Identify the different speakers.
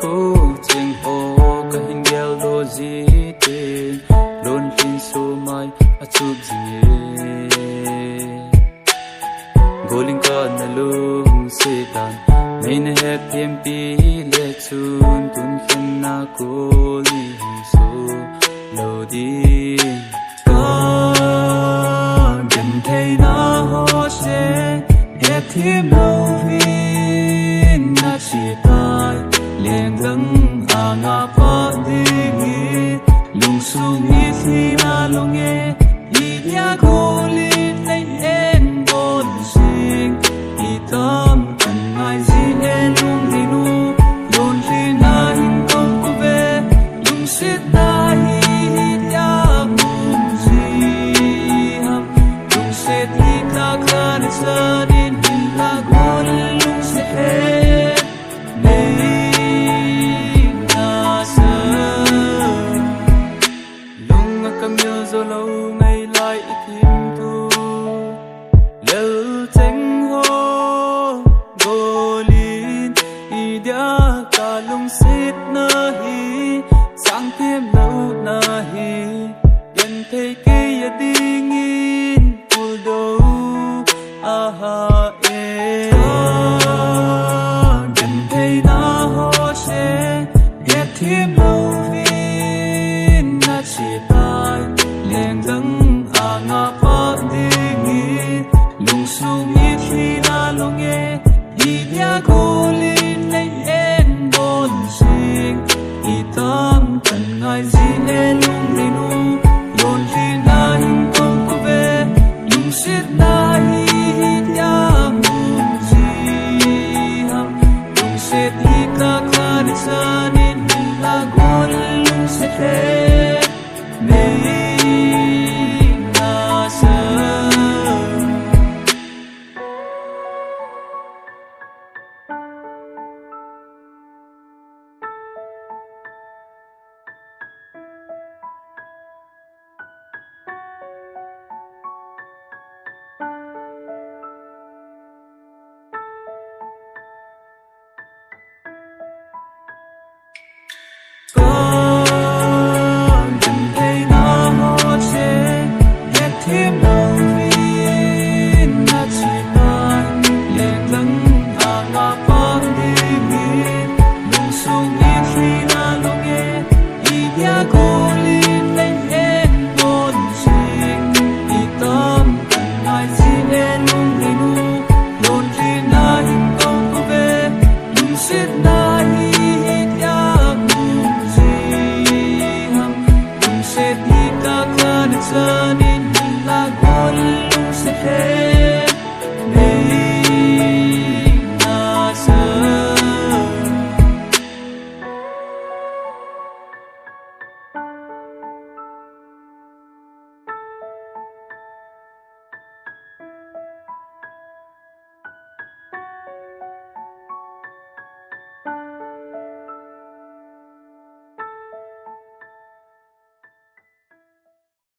Speaker 1: khô chênh ô cả hình gheo đô dì tê lôn tin số mai a chụp dì goling ka na lung se tan may na hep thêm pi lệ chun tun khen na cô li so lâu đi có đêm thấy na ho se hep thêm lâu vin na chỉ tai liền dâng à ngã phá đi nghe lung sung nghe khi na lung nghe đi nhà cô li tay em bon sing đi tâm cần ai gì em lung đi nu lôn khi na hình công cô về lung sit na hi ya mum gì ham lung sit hi ta khan sa din hin la gol lung se he zo lâu ngày lại thêm thu lỡ tranh ho golin idea cả lung sit na hi sang thêm lâu na hi nhân thấy kia đi nghìn phù đâu aha e nhân thấy na ho se ghét thêm lâu vin na chỉ liền dâng à ngã phá đi nghe lung sung nghe khi na lung nghe đi nhà cô lên lấy em bon sing đi tâm cần ngài gì em lung đi nu lôn khi na hình công cô về lung sit na hi ya mum gì ham lung sit hi ta khan sa nên la gol lung sit